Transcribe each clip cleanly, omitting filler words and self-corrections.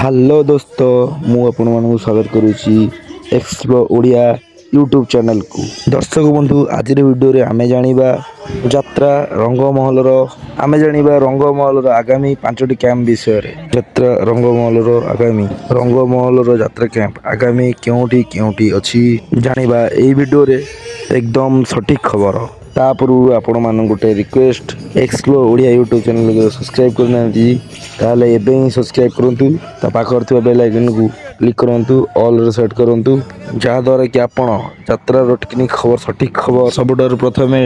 Hello दोस्तों मु आपण मानक स्वागत करुच्ची एक्सप्लो ओडिया यूट्यूब चैनल को। दर्शक बंधु आज वीडियो रे आमे जानिबा यात्रा रंगमहल आमे जानिबा रंगमहल आगामी 5टी कैंप विषय रे। यात्रा रंगमहल आगामी रंगमहल यात्रा कैंप आगामी केउठी केउठी अछि जानिबा एई वीडियो रे एकदम सटीक खबर। तापूर्व आपण मान गोटे रिक्वेस्ट एक्सप्लो ओडिया यूट्यूब चैनल को सब्सक्राइब करना ताले एबे ही सब्सक्राइब करंतु ता पाखर थिबा बेल आइकन को क्लिक करंतु ऑल रे सेट करंतु जहा द्वारा कि आपण यात्रा टेक्निक खबर सटीक खबर सबुडर प्रथमे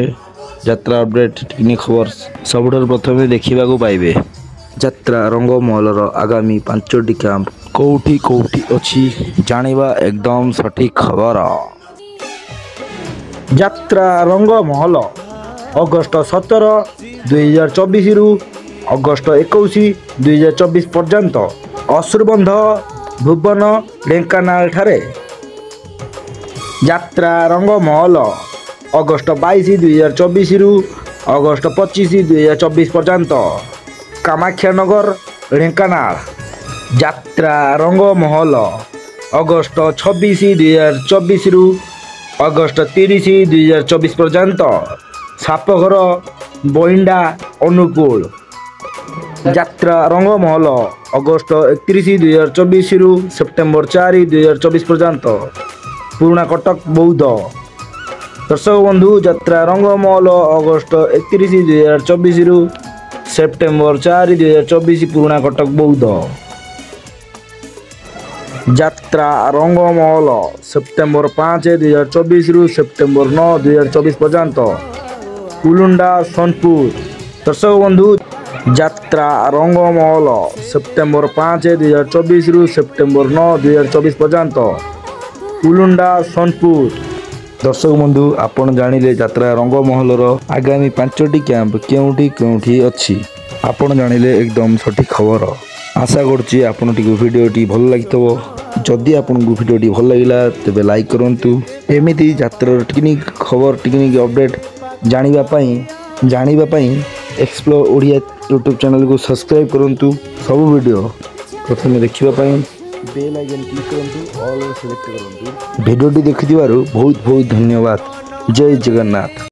यात्रा अपडेट टेक्निक खबर सबुडर प्रथमे देखिबा को पाइबे। यात्रा रंगमहल आगामी 5टी कैंप कोठी कोठी अछि जानिबा एकदम सटीक खबर। यात्रा रंगमहल अगस्त 17 2024 रु अगस्त 21 2024 पर्यंत असुरबंध भुवन ढेंकानाल ठारे। यात्रा रंगमहल अगस्त 22 2024 रु अगस्त 25 2024 पर्यंत कामाख्यानगर ढेंकानाल। यात्रा रंगमहल अगस्त 26 2024 रु अगस्त 30 2024 पर्यंत सापघर बइंडा अनुकूल। यात्रा रंगमहल अगस्त 31 2024 रु सेप्टेम्बर 4 2024 पर्यंत पुराना कटक बौद्ध। दर्शक बंधु यात्रा रंगमहल अगस्त 31 2024 रु सेप्टेम्बर 4 2024 पुराना कटक बौद्ध। यात्रा रंगमहल सेप्टेम्बर 5 2024 रु सेप्टेम्बर 9 2024 पर्यंत उलुंडा सोनपुर। दर्शक बंधु यात्रा रंगमहल सेप्टेम्बर 5 2024 रु सेप्टेम्बर 9 2024 पर्यंत उलुंडा सोनपुर। दर्शक बंधु आपण जानिले यात्रा रंगमहल आगामी 5टी कैंप केउठी केउठी अछि आपण जानिले एकदम सटीक खबर। आशा करछि आपण टिको वीडियोटी भल लागितबो। जदि आपण को वीडियोटी भल लागिला तबे लाइक करंतु। एमिति यात्रा टेक्निक खबर टेक्निक अपडेट जानिबा पई एक्सप्लो ओडिया यूट्यूब चैनल को सब्सक्राइब करंतु। सब वीडियो प्रथमे देखिबा पई बेल आइकन क्लिक करंतु ऑल सेलेक्ट करंतु। वीडियोटी देखिथिबारु बहुत बहुत धन्यवाद। जय जगन्नाथ।